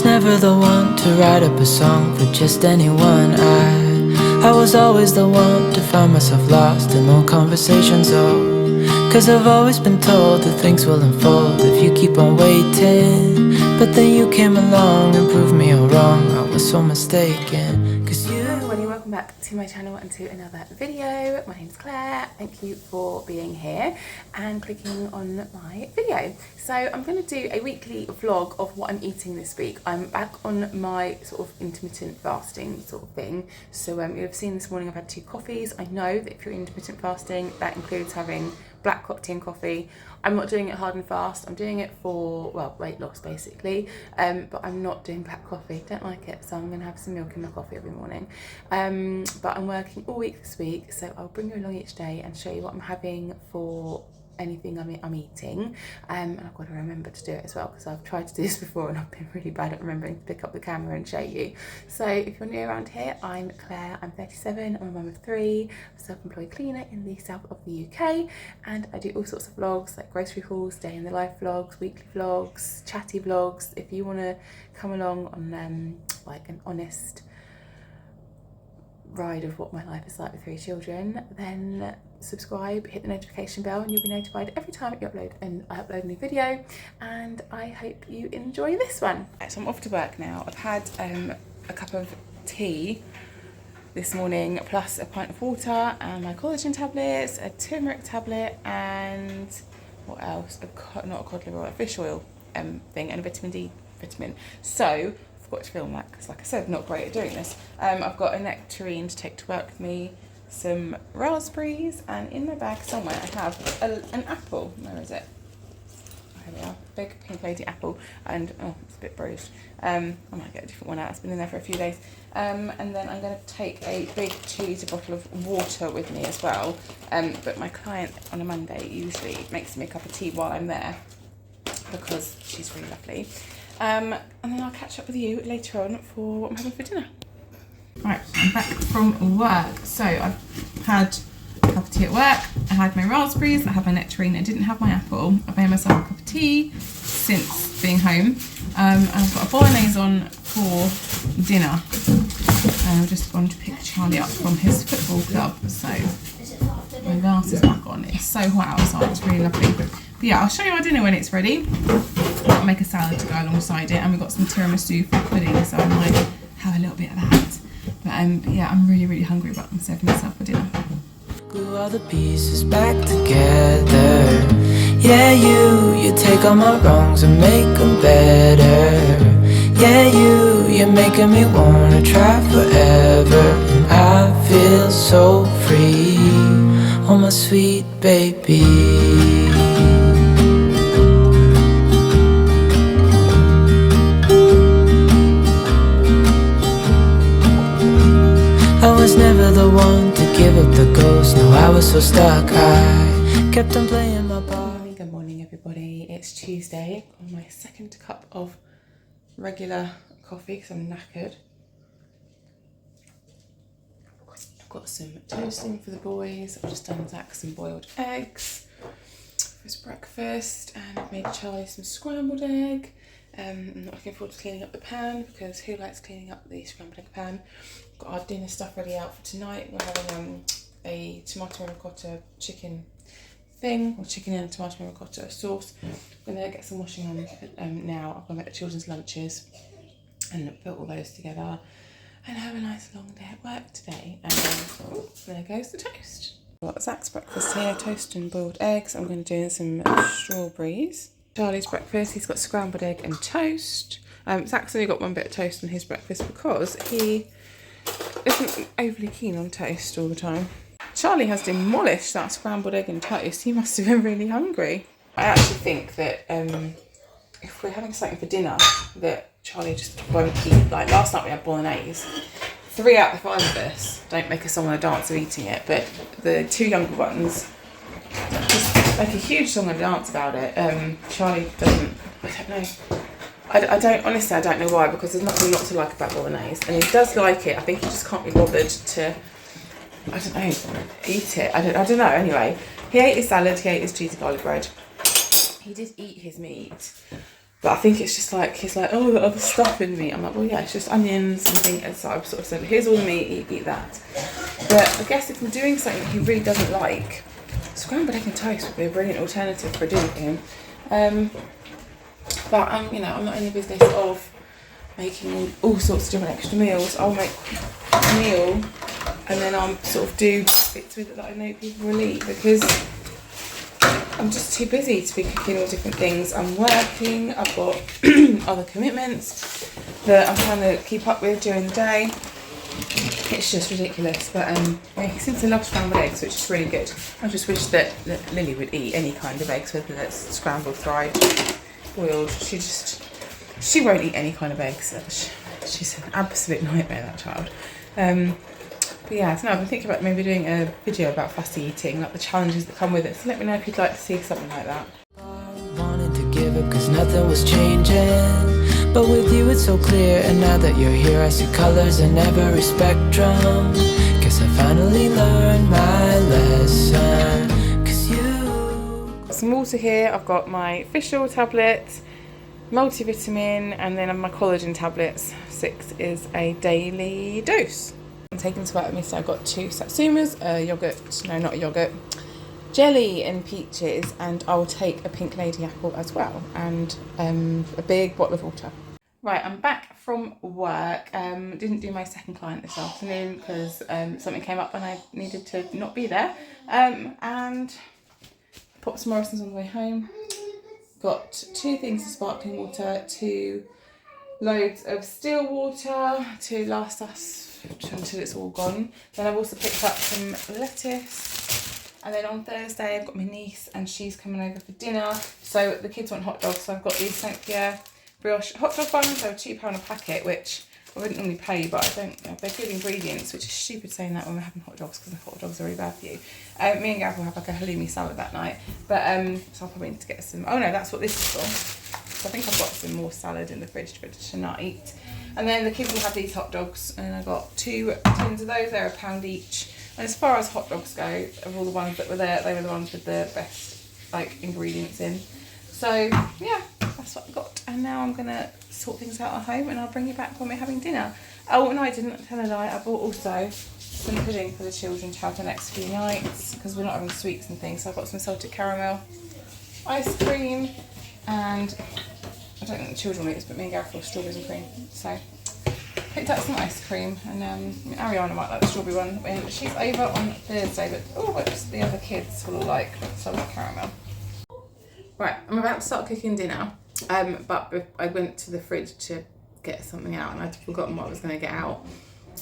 was never the one to write up a song for just anyone. I was always the one to find myself lost in long conversations. Oh, 'cause I've always been told that things will unfold if you keep on waiting. But then you came along and proved me all wrong. I was so mistaken. 'Cause you... Hi everybody, welcome back to my channel and to another video. My name's Claire. Thank you for being here and clicking on my video. So I'm going to do a weekly vlog of what I'm eating this week. I'm back on my sort of intermittent fasting sort of thing. So you've seen this morning I've had 2 coffees. I know that if you're intermittent fasting, that includes having black tea and coffee. I'm not doing it hard and fast. I'm doing it for, well, weight loss basically, but I'm not doing black coffee. Don't like it, so I'm going to have some milk in my coffee every morning. But I'm working all week this week, so I'll bring you along each day and show you what I'm having for anything I'm eating, and I've got to remember to do it as well because I've tried to do this before and I've been really bad at remembering to pick up the camera and show you. So if you're new around here, I'm Claire, I'm 37, I'm a mum of 3, a self-employed cleaner in the south of the UK, and I do all sorts of vlogs like grocery hauls, day in the life vlogs, weekly vlogs, chatty vlogs. If you want to come along on like an honest ride of what my life is like with 3 children, then subscribe, hit the notification bell, and you'll be notified every time I upload a new video. And I hope you enjoy this one. So I'm off to work now. I've had a cup of tea this morning, plus a pint of water and my collagen tablets, a turmeric tablet, and what else? Not a cod liver oil, a fish oil thing, and a vitamin D vitamin. So forgot to film that because, like I said, not great at doing this. I've got a nectarine to take to work with me, some raspberries, and in my bag somewhere I have an apple. Where is it? Here we are, big pink lady apple, and oh, it's a bit bruised. I might get a different one out. It's been in there for a few days. And then I'm going to take a big 2-litre bottle of water with me as well. But my client on a Monday usually makes me a cup of tea while I'm there because she's really lovely. And then I'll catch up with you later on for what I'm having for dinner. Right, I'm back from work. So I've had a cup of tea at work, I had my raspberries, I had my nectarine, I didn't have my apple. I've made myself a cup of tea since being home. And I've got a bolognese on for dinner. And I've just gone to pick Charlie up from his football club. So my glass is back on. It's so hot outside, it's really lovely. But yeah, I'll show you our dinner when it's ready. I'll make a salad to go alongside it, and we've got some tiramisu for pudding, so I might have a little bit of that. But yeah, I'm really hungry, but I'm serving myself for dinner. Glue all the pieces back together. Yeah, you take all my wrongs and make them better. Yeah, you're making me wanna try forever. And I feel so free, oh my sweet baby. I was never the one to give up the ghost. No, I was so stuck, I kept on playing my part. Good morning everybody. It's Tuesday, on my 2nd cup of regular coffee because I'm knackered. I've got some toasting for the boys. I've just done Zach some boiled eggs for his breakfast, and I've made Charlie some scrambled egg. I'm not looking forward to cleaning up the pan because who likes cleaning up the scrambled egg pan? Got our dinner stuff ready out for tonight. We're having a tomato ricotta chicken thing, or chicken and tomato ricotta sauce. I'm going to get some washing on now. I'm going to make the children's lunches and put all those together and have a nice long day at work today. And there goes the toast. I've got Zach's breakfast here, toast and boiled eggs. I'm going to do some strawberries. Charlie's breakfast, he's got scrambled egg and toast. Zach's only got 1 bit of toast on his breakfast because he isn't overly keen on toast all the time. Charlie has demolished that scrambled egg and toast. He must have been really hungry. I actually think that if we're having something for dinner that Charlie just won't eat, like last night we had bolognese. 3 out of the 5 of us don't make a song and a dance of eating it, but the 2 younger ones just like a huge song and dance about it. Charlie doesn't, I don't know. I don't know why, because there's nothing not to like about bolognese, and he does like it. I think he just can't be bothered to, I don't know, eat it. I don't know. Anyway, he ate his salad, he ate his cheesy garlic bread. He did eat his meat, But I think it's just like, he's like, oh, the other stuff in meat. I'm like, well, yeah, it's just onions and things. And so I've sort of said, here's all the meat, eat that. But I guess if I'm doing something he really doesn't like, scrambled egg and toast would be a brilliant alternative for dinner for him. But you know, I'm not in the business of making all sorts of different extra meals. I'll make a meal and then I'll sort of do bits with it that I know people will eat, because I'm just too busy to be cooking all different things. I'm working, I've got other commitments that I'm trying to keep up with during the day. It's just ridiculous. But yeah, he seems to love scrambled eggs, which is really good. I just wish that Lily would eat any kind of eggs, whether that's scrambled, fried, boiled. She won't eat any kind of eggs. She's an absolute nightmare, that child. But yeah, so now I've been thinking about maybe doing a video about fussy eating, like the challenges that come with it. So let me know if you'd like to see something like that. I wanted to give up cause nothing was changing, but with you it's so clear. And now that you're here I see colors in every spectrum. Guess I finally learned my lesson, cause you... Got some water here. I've got my fish oil tablet, multivitamin, and then my collagen tablets. 6 is a daily dose. I'm taking some out of me, so I've got 2 satsumas, jelly and peaches, and I'll take a pink lady apple as well, and a big bottle of water. Right, I'm back from work. Didn't do my second client this afternoon because something came up and I needed to not be there. And popped some Morrison's on the way home. Got 2 things of sparkling water, 2 loads of still water to last us until it's all gone. Then I've also picked up some lettuce, and then on Thursday I've got my niece and she's coming over for dinner, so the kids want hot dogs, so I've got these St. Pierre brioche hot dog buns. They're £2 a packet, which I wouldn't normally pay, but I don't, you know, they're good ingredients, which is stupid saying that when we're having hot dogs, because the hot dogs are really bad for you. Me and Gav will have like a halloumi salad that night, but so I'll probably need to get some, oh no, that's what this is for. So I think I've got some more salad in the fridge for tonight. And then the kids will have these hot dogs, and I got 2 tins of those. They're £1 each. And as far as hot dogs go, of all the ones that were there, they were the ones with the best like ingredients in. So yeah, that's what I got. And now I'm gonna sort things out at home, and I'll bring you back when we're having dinner. Oh no, I didn't tell a lie. I bought also some pudding for the children to have the next few nights, because we're not having sweets and things. So I've got some salted caramel, ice cream, and I don't think the children will eat this, but me and Gareth will strawberries and cream. So picked up some ice cream, and Ariana might like the strawberry one when she's over on Thursday, but the other kids will like salted caramel. Right, I'm about to start cooking dinner, but I went to the fridge to get something out and I'd forgotten what I was going to get out.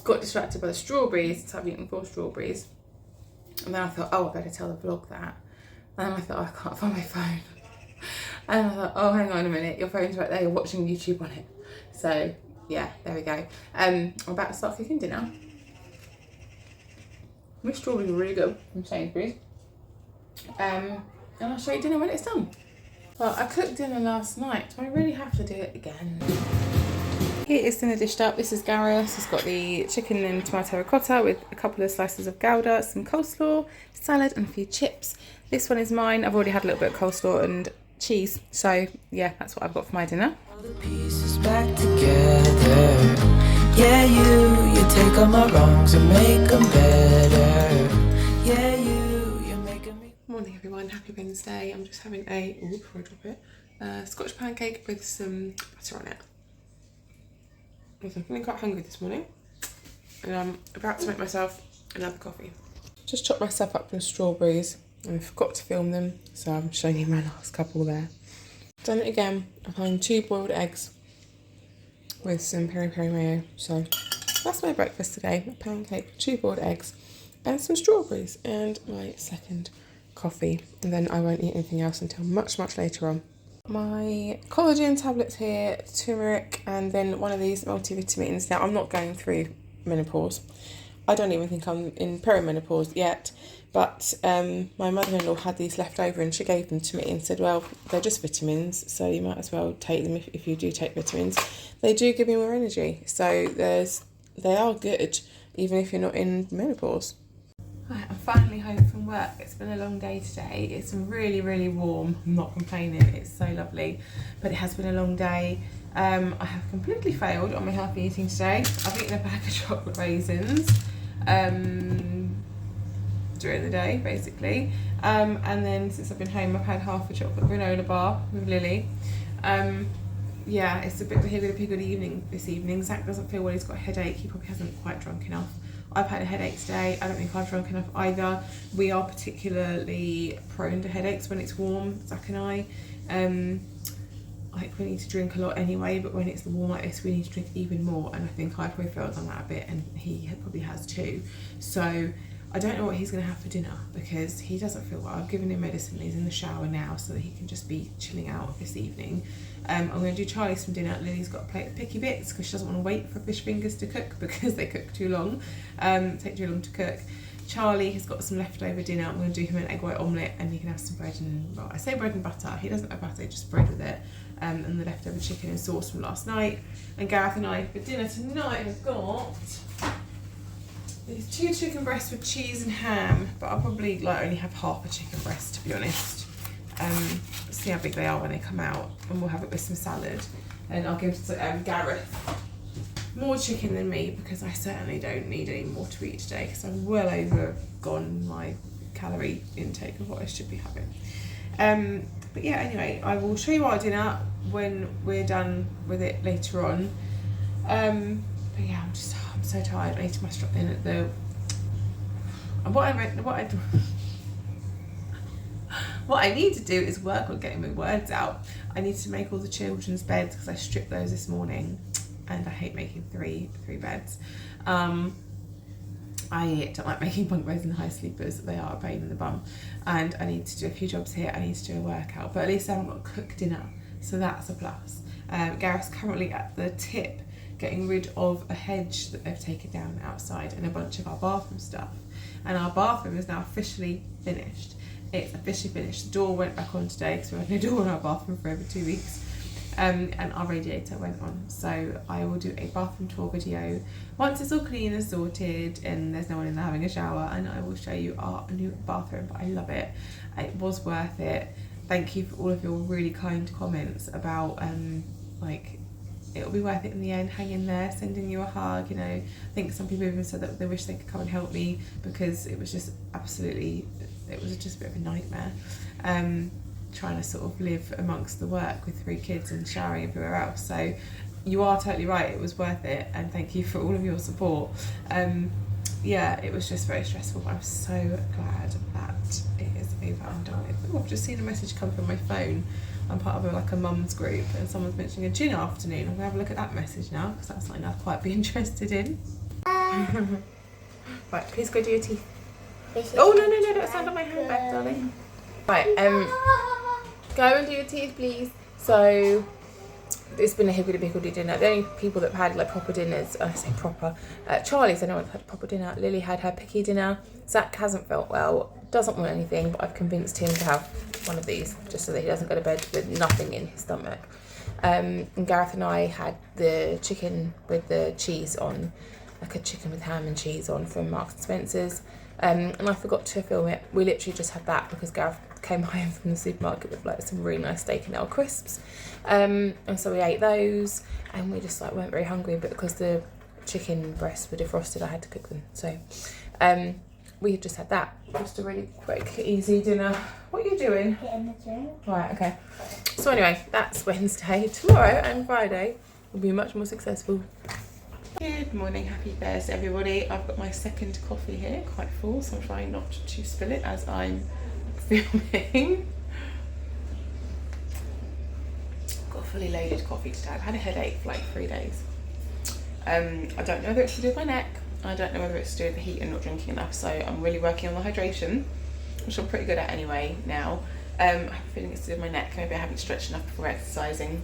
Got distracted by the strawberries, so I've eaten 4 strawberries. And then I thought, oh, I better tell the vlog that. And then I thought, oh, I can't find my phone. And I thought, oh, hang on a minute, your phone's right there, you're watching YouTube on it. So yeah, there we go. I'm about to start cooking dinner. My strawberries are really good from Sainsbury's. And I'll show you dinner when it's done. Well, I cooked dinner last night. Do I really have to do it again? Here is dinner dished up. This is Gareth. He's got the chicken and tomato ricotta with a couple of slices of Gouda, some coleslaw, salad and a few chips. This one is mine. I've already had a little bit of coleslaw and cheese. So yeah, that's what I've got for my dinner. All the pieces back together. Yeah, you take all my wrongs and make them better. Yeah, you're making me... Morning everyone, happy Wednesday. I'm just having a, before I drop it, Scotch pancake with some butter on it. I'm feeling quite hungry this morning, and I'm about to make myself another coffee. Just chopped myself up some strawberries, and I forgot to film them, so I'm showing you my last couple there. Done it again. I'm having 2 boiled eggs with some peri peri mayo. So that's my breakfast today: a pancake, 2 boiled eggs, and some strawberries, and my second coffee. And then I won't eat anything else until much later on. My collagen tablets here, turmeric, and then one of these multivitamins. Now, I'm not going through menopause. I don't even think I'm in perimenopause yet, but my mother-in-law had these left over and she gave them to me and said, well, they're just vitamins, so you might as well take them if you do take vitamins. They do give you more energy, so they are good even if you're not in menopause. Right, I'm finally home from work. It's been a long day today. It's really, really warm. I'm not complaining. It's so lovely, but it has been a long day. I have completely failed on my healthy eating today. I've eaten a bag of chocolate raisins during the day, basically. And then since I've been home, I've had half a chocolate granola bar with Lily. Yeah, it's a bit of a higgledy-piggledy evening this evening. Zach doesn't feel well, he's got a headache. He probably hasn't quite drunk enough. I've had a headache today. I don't think I've drunk enough either. We are particularly prone to headaches when it's warm, Zach and I. Like we need to drink a lot anyway, but when it's warm like this, we need to drink even more. And I think I probably failed on that a bit, and he probably has too. So I don't know what he's going to have for dinner because he doesn't feel well. I've given him medicine. He's in the shower now so that he can just be chilling out this evening. I'm going to do Charlie some dinner. Lily's got a plate of picky bits because she doesn't want to wait for fish fingers to cook because they cook too long, take too long to cook. Charlie has got some leftover dinner. I'm going to do him an egg white omelette and he can have some bread and, well, I say bread and butter. He doesn't have butter, just bread with it. And the leftover chicken and sauce from last night. And Gareth and I, for dinner tonight, have got these 2 chicken breasts with cheese and ham, but I'll probably like only have half a chicken breast to be honest. See how big they are when they come out, and we'll have it with some salad. And I'll give Gareth more chicken than me because I certainly don't need any more to eat today because I've well overgone my calorie intake of what I should be having. But yeah, anyway, I will show you our dinner when we're done with it later on. But yeah, I'm so tired. I need to muster up in at the. What I need to do is work on getting my words out. I need to make all the children's beds because I stripped those this morning, and I hate making three beds. I don't like making bunk beds and high sleepers. They are a pain in the bum, and I need to do a few jobs here. I need to do a workout, but at least I haven't got to cook dinner, so that's a plus. Gareth's currently at the tip getting rid of a hedge that they've taken down outside and a bunch of our bathroom stuff, and our bathroom is now officially finished. It's officially finished. The door went back on today because we had no door in our bathroom for over 2 weeks. And our radiator went on. So I will do a bathroom tour video once it's all clean and sorted and there's no one in there having a shower, and I will show you our new bathroom. But I love it. It was worth it. Thank you for all of your really kind comments about like it'll be worth it in the end. Hang in there, sending you a hug. You know, I think some people even said that they wish they could come and help me because it was just absolutely, it was just a bit of a nightmare. Trying to sort of live amongst the work with 3 kids and showering everywhere else. So you are totally right, it was worth it, and thank you for all of your support. Yeah, it was just very stressful, but I'm so glad that it is over and done with. Oh, I've just seen a message come from my phone. I'm part of a mum's group and someone's mentioning a gin afternoon. I'm gonna have a look at that message now because that's something I'd quite be interested in. Right, please go do your teeth. Oh no, don't stand on my handbag, darling. Right, go and do your teeth, please. So it's been a higgledy-piggledy dinner. The only people that have had like proper dinners, I say proper, Charlie's, I know I've had a proper dinner. Lily had her picky dinner. Zach hasn't felt well, doesn't want anything, but I've convinced him to have one of these just so that he doesn't go to bed with nothing in his stomach. And Gareth and I had the chicken with the cheese on, like a chicken with ham and cheese on from Marks and Spencer's. And I forgot to film it. We literally just had that because Gareth came home from the supermarket with like some really nice steak and ale crisps. And so we ate those and we just like weren't very hungry, but because the chicken breasts were defrosted I had to cook them. So we just had that. Just a really quick, easy dinner. What are you doing? Getting the drink. Right, okay. So anyway, that's Wednesday. Tomorrow and Friday will be much more successful. Good morning, happy Thursday everybody. I've got my second coffee here, quite full, so I'm trying not to spill it as I'm filming. Got a fully loaded coffee today. I've had a headache for like 3 days. I don't know whether it's to do with my neck. I don't know whether it's to do with the heat and not drinking enough, so I'm really working on the hydration, which I'm pretty good at anyway now. I have a feeling it's to do with my neck. Maybe I haven't stretched enough before exercising.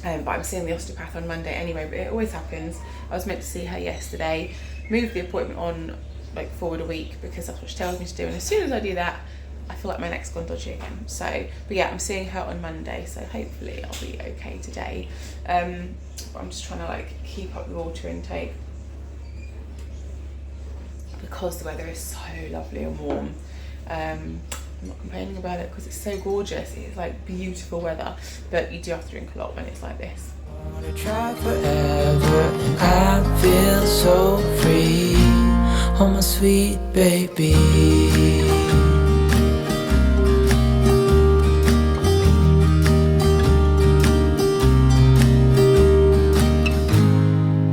But I'm seeing the osteopath on Monday anyway, but it always happens. I was meant to see her yesterday, moved the appointment on like forward a week because that's what she tells me to do, and as soon as I do that I feel like my neck's gone dodgy again. So, but yeah, I'm seeing her on Monday, so hopefully I'll be okay today. But I'm just trying to like keep up the water intake because the weather is so lovely and warm. I'm not complaining about it because it's so gorgeous. It's like beautiful weather, but you do have to drink a lot when it's like this. I wanna try forever, and I feel so free. Oh my sweet baby.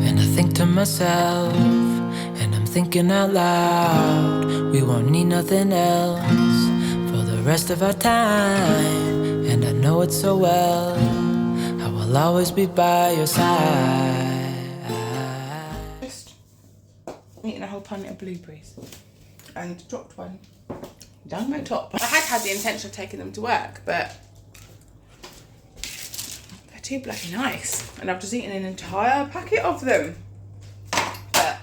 And I think to myself, and I'm thinking out loud, we won't need nothing else for the rest of our time. And I know it so well, I will always be by your side. Just eating a whole pint of blueberries and dropped one down my top. I had the intention of taking them to work, but they're too bloody nice, and I've just eaten an entire packet of them. But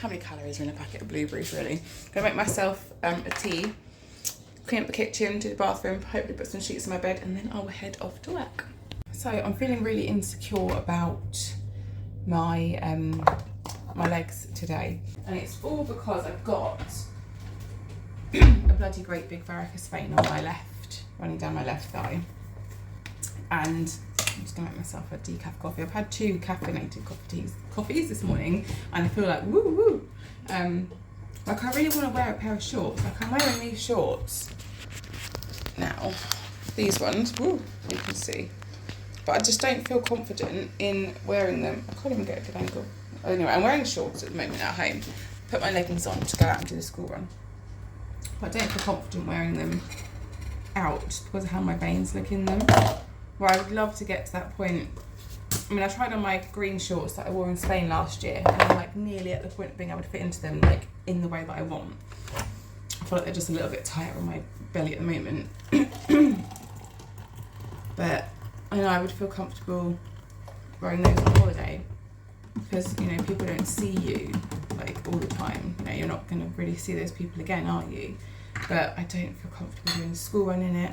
how many calories are in a packet of blueberries, really? Gonna make myself a tea, clean up the kitchen, do the bathroom, hopefully put some sheets in my bed, and then I'll head off to work. So I'm feeling really insecure about my my legs today, and it's all because I've got a bloody great big varicose vein on my left, running down my left thigh, and I'm just gonna make myself a decaf coffee. I've had 2 caffeinated coffees this morning, and I feel like woo woo. Like I really want to wear a pair of shorts. Like I'm wearing these shorts now, these ones. Woo, you can see. But I just don't feel confident in wearing them. I can't even get a good angle. Anyway, I'm wearing shorts at the moment at home. Put my leggings on to go out and do the school run. But I don't feel confident wearing them out just because of how my veins look in them. Where I would love to get to that point. I mean, I tried on my green shorts that I wore in Spain last year, and I'm like nearly at the point of being able to fit into them like in the way that I want. I feel like they're just a little bit tighter on my belly at the moment. But I know I would feel comfortable wearing those on holiday because, you know, people don't see you like all the time. You know, you're not going to really see those people again, are you? But I don't feel comfortable doing the school run in it.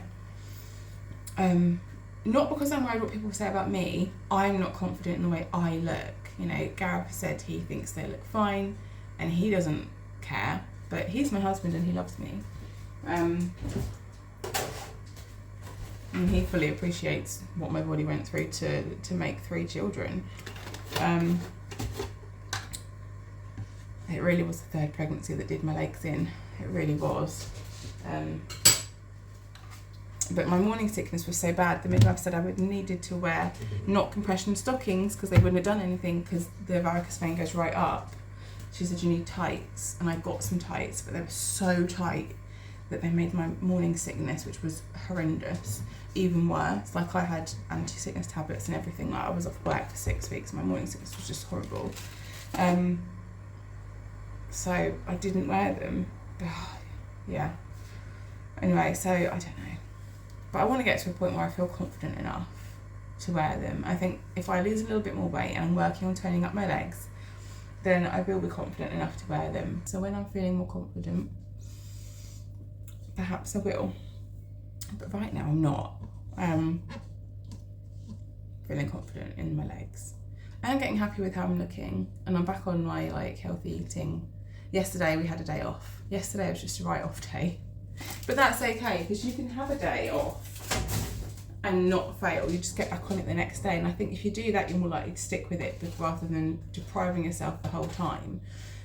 Not because I'm worried what people say about me. I'm not confident in the way I look. You know, Gareth said he thinks they look fine and he doesn't care, but he's my husband and he loves me. And he fully appreciates what my body went through to make 3 children. It really was the 3rd pregnancy that did my legs in. It really was. But my morning sickness was so bad, the midwife said I would needed to wear not compression stockings because they wouldn't have done anything because the varicose vein goes right up. She said you need tights, and I got some tights, but they were so tight that they made my morning sickness, which was horrendous, even worse. Like I had anti-sickness tablets and everything. Like I was off work for 6 weeks. My morning sickness was just horrible. So I didn't wear them. Yeah. Anyway, so I don't know. But I want to get to a point where I feel confident enough to wear them. I think if I lose a little bit more weight and I'm working on toning up my legs, then I will be confident enough to wear them. So when I'm feeling more confident, perhaps I will. But right now I'm not feeling confident in my legs. I'm getting happy with how I'm looking, and I'm back on my like healthy eating. Yesterday we had a day off. Yesterday was just a write-off day. But that's okay, because you can have a day off and not fail. You just get back on it the next day. And I think if you do that, you're more likely to stick with it rather than depriving yourself the whole time.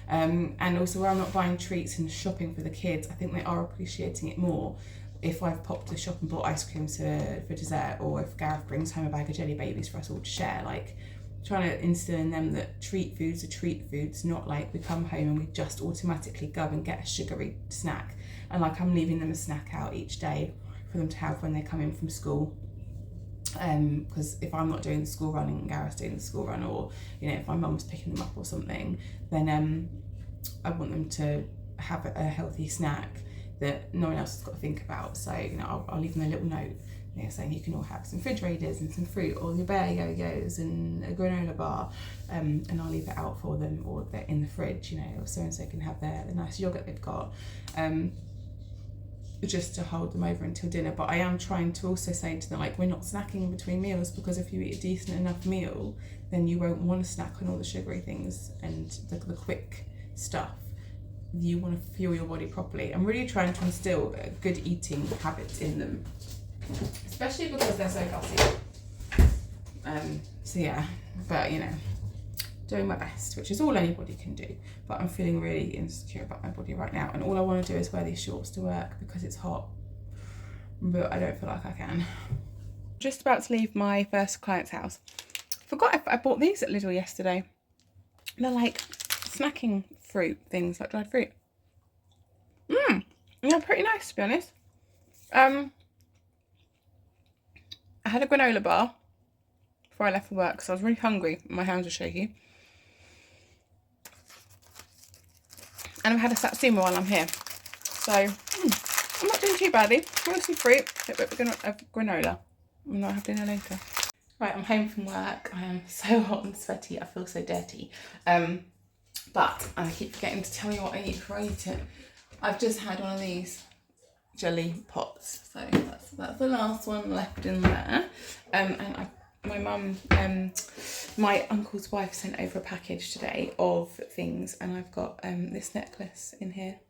And also where I'm not buying treats and shopping for the kids, I think they are appreciating it more if I've popped to the shop and bought ice cream for dessert, or if Gareth brings home a bag of jelly babies for us all to share. Like, trying to instill in them that treat foods are treat foods, not like we come home and we just automatically go and get a sugary snack. And like I'm leaving them a snack out each day for them to have when they come in from school. Because if I'm not doing the school run and Gareth's doing the school run, or you know, if my mum's picking them up or something, then I want them to have a healthy snack that no one else has got to think about. So you know, I'll leave them a little note, you know, saying you can all have some fridge raiders and some fruit, or your bear yo-yos and a granola bar, and I'll leave it out for them, or they're in the fridge, you know, or so and so can have the nice yogurt they've got. Just to hold them over until dinner. But I am trying to also say to them, like, we're not snacking in between meals, because if you eat a decent enough meal, then you won't want to snack on all the sugary things and the quick stuff. you want to fuel your body properly. I'm really trying to instill good eating habits in them, especially because they're so fussy. So yeah, but you know, doing my best, which is all anybody can do. But I'm feeling really insecure about my body right now, and all I want to do is wear these shorts to work because it's hot, but I don't feel like I can. Just about to leave my first client's house. Forgot I bought these at Lidl yesterday. They're like snacking fruit things, like dried fruit. They're pretty nice, to be honest. I had a granola bar before I left for work because I was really hungry and my hands were shaky. And I've had a satsuma while I'm here. So, I'm not doing too badly. Mostly fruit, a bit of granola. And I'll have dinner later. Right, I'm home from work. I am so hot and sweaty. I feel so dirty. But I keep forgetting to tell you what I eat before I eat it. I've just had one of these jelly pots. So that's the last one left in there. My mum, my uncle's wife sent over a package today of things, and I've got this necklace in here.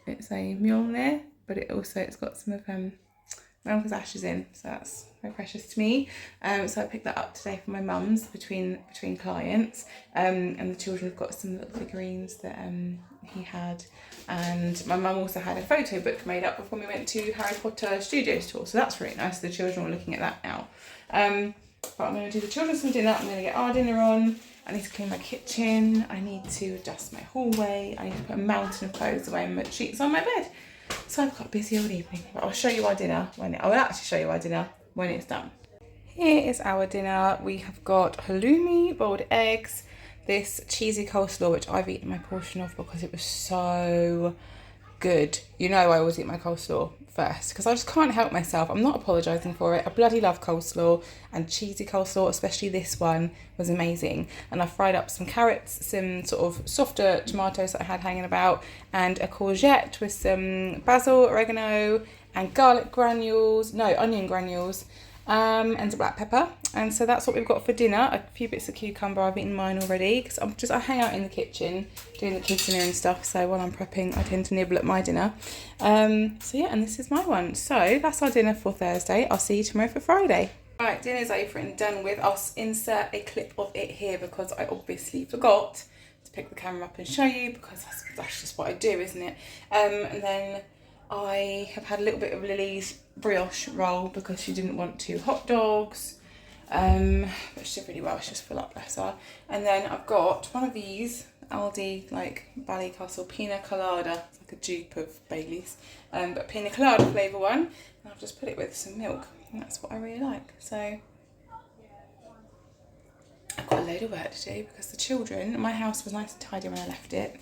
It's a Mjolnir, but it's got some of my uncle's ashes in, so that's very precious to me. So I picked that up today for my mum's between clients, and the children have got some little figurines that he had, and my mum also had a photo book made up before we went to Harry Potter Studios tour, so that's really nice. The children were looking at that now. But I'm going to do the children some dinner. I'm going to get our dinner on. I need to clean my kitchen. I need to dust my hallway. I need to put a mountain of clothes away and put sheets on my bed. So I've got a busy old evening. But I'll show you our dinner I will actually show you our dinner when it's done. Here is our dinner. We have got halloumi, boiled eggs, this cheesy coleslaw, which I've eaten my portion of because it was so good. You know I always eat my coleslaw first because I just can't help myself. I'm not apologising for it. I bloody love coleslaw, and cheesy coleslaw, especially this one, was amazing. And I fried up some carrots, some sort of softer tomatoes that I had hanging about, and a courgette with some basil, oregano, and onion granules, and some black pepper. And so that's what we've got for dinner. A few bits of cucumber. I've eaten mine already because I hang out in the kitchen doing the kids' dinner and stuff. So while I'm prepping, I tend to nibble at my dinner. So yeah, and this is my one. So that's our dinner for Thursday. I'll see you tomorrow for Friday. Right, dinner's over and done with. I'll insert a clip of it here because I obviously forgot to pick the camera up and show you because that's just what I do, isn't it? And then I have had a little bit of Lily's brioche roll because she didn't want 2 hot dogs. But she did really well, she just full up, bless her. And then I've got one of these Aldi, like Ballycastle Pina Colada. It's like a dupe of Bailey's, but Pina Colada flavour one. And I've just put it with some milk, and that's what I really like. So I've got a load of work to do because the children, my house was nice and tidy when I left it.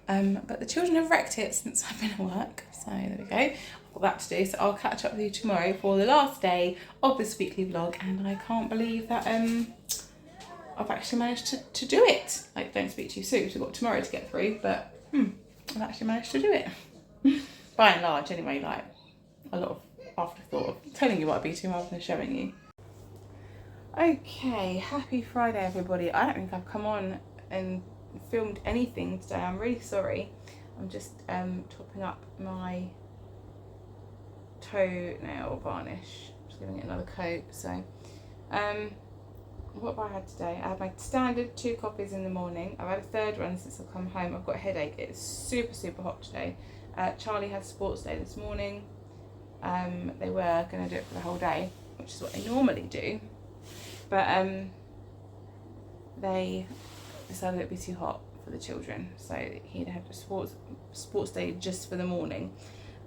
But the children have wrecked it since I've been at work. So there we go. I've got that to do. So I'll catch up with you tomorrow for the last day of this weekly vlog. And I can't believe that I've actually managed to do it. Like, don't speak too soon. We've got tomorrow to get through. But I've actually managed to do it. By and large, anyway. Like, a lot of afterthought of telling you what I'd be to rather than showing you. Okay, happy Friday, everybody. I don't think I've come on and filmed anything today. I'm really sorry. I'm just topping up my toenail varnish, just giving it another coat. So what have I had today? I had my standard 2 coffees in the morning. I've had a third one since I've come home. I've got a headache. It's super hot today. Charlie had sports day this morning. They were going to do it for the whole day, which is what they normally do, but they decided it'd be too hot for the children, so he'd have a sports day just for the morning.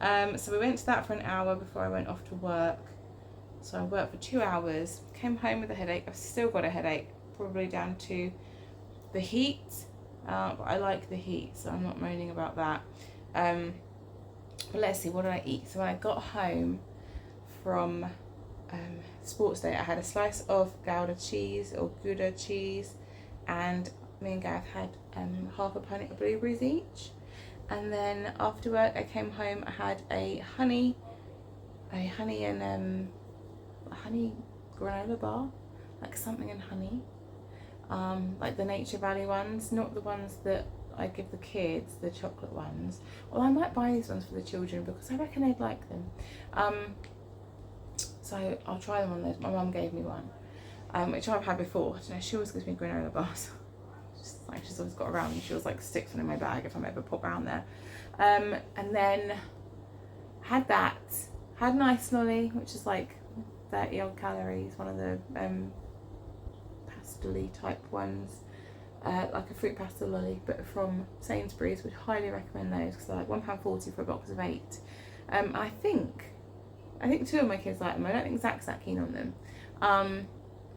So we went to that for an hour before I went off to work. So I worked for 2 hours, came home with a headache. I've still got a headache, probably down to the heat, but I like the heat, so I'm not moaning about that. But let's see, what did I eat? So when I got home from sports day, I had a slice of Gouda cheese or Gouda cheese, and me and Gareth had half a pint of blueberries each. And then after work, I came home. I had a honey granola bar, like something in honey, like the Nature Valley ones, not the ones that I give the kids the chocolate ones. Well, I might buy these ones for the children because I reckon they'd like them. So I'll try them on those. My mum gave me one, which I've had before. I don't know, she always gives me granola bars. Just like she's always got around, and she always like sticks one in my bag if I'm ever pop around there. And then had that. Had an ice lolly, which is like 30 odd calories. One of the pastel-y type ones. Like a fruit pastel lolly, but from Sainsbury's. Would highly recommend those because they're like £1.40 for a box of 8. I think 2 of my kids like them. I don't think Zach's that keen on them.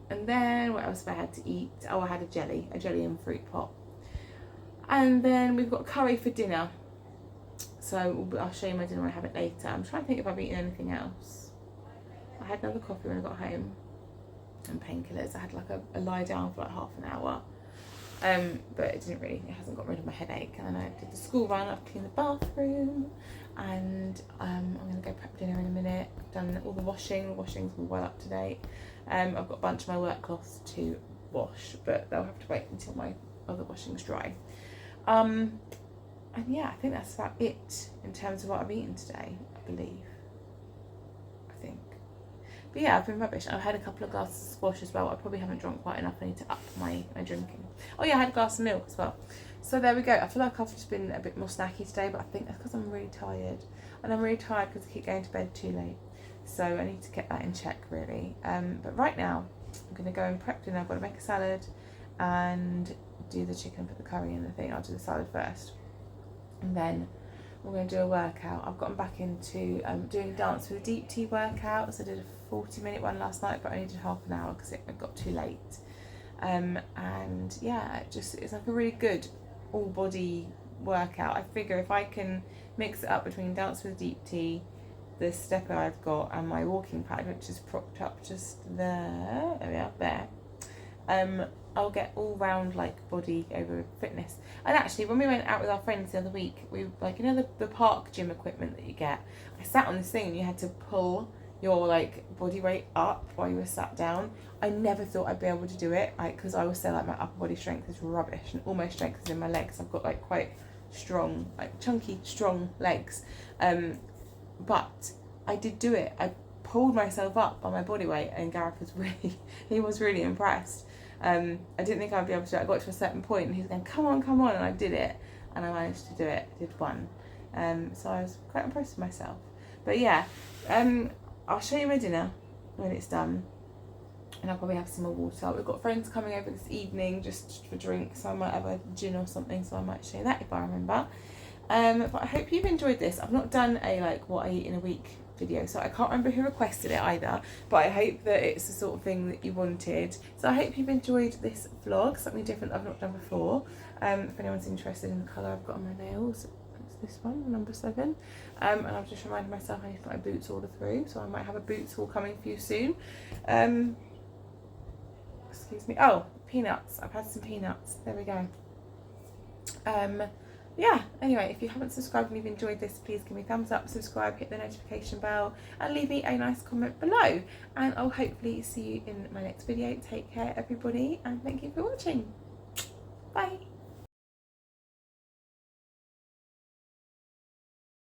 And then what else have I had to eat? Oh, I had a jelly and fruit pot. And then we've got curry for dinner. So I'll show you my dinner when I have it later. I'm trying to think if I've eaten anything else. I had another coffee when I got home and painkillers. I had like a lie down for like half an hour. But it hasn't got rid of my headache. And then I did the school run, I've cleaned the bathroom, and I'm going to go prep dinner in a minute. I've done all the washing, the washing's well up to date. I've got a bunch of my work cloths to wash, but they'll have to wait until my other washing's dry. And yeah, I think that's about it in terms of what I've eaten today, I believe. But yeah, I've been rubbish. I've had a couple of glasses of squash as well. I probably haven't drunk quite enough. I need to up my drinking. Oh yeah, I had a glass of milk as well. So there we go. I feel like I've just been a bit more snacky today, but I think that's because I'm really tired. And I'm really tired because I keep going to bed too late. So I need to get that in check, really. But right now, I'm going to go and prep dinner. I've got to make a salad and do the chicken, put the curry in the thing. I'll do the salad first. And then we're going to do a workout. I've gotten back into doing dance with a deep tea workout. So I did a 40-minute one last night, but I only did half an hour because it got too late. And yeah, it's like a really good all body workout. I figure if I can mix it up between dance with deep tea, the stepper I've got, and my walking pad, which is propped up just there, there, I'll get all round like body over fitness. And actually, when we went out with our friends the other week, we like, you know, the park gym equipment that you get. I sat on this thing and you had to pull your like body weight up while you were sat down. I never thought I'd be able to do it, because I always say like my upper body strength is rubbish, and all my strength is in my legs. I've got like quite strong, like chunky, strong legs. But I did do it. I pulled myself up by my body weight, and Gareth was really impressed. I didn't think I'd be able to do it. I got to a certain point and he was going, come on, and I did it, and I managed to do it. I did one. So I was quite impressed with myself. But yeah, I'll show you my dinner when it's done, and I'll probably have some more water. We've got friends coming over this evening just for drinks, so I might have a gin or something, so I might show you that if I remember. But I hope you've enjoyed this. I've not done a like what I eat in a week video, so I can't remember who requested it either, but I hope that it's the sort of thing that you wanted. So I hope you've enjoyed this vlog, something different that I've not done before. If anyone's interested in the colour I've got on my nails, it's this one, number 7. And I've just reminded myself I need to put my boots order through, so I might have a boots haul coming for you soon. Excuse me. Oh, peanuts. I've had some peanuts. There we go. Yeah, anyway, if you haven't subscribed and you've enjoyed this, please give me a thumbs up, subscribe, hit the notification bell, and leave me a nice comment below. And I'll hopefully see you in my next video. Take care, everybody, and thank you for watching. Bye.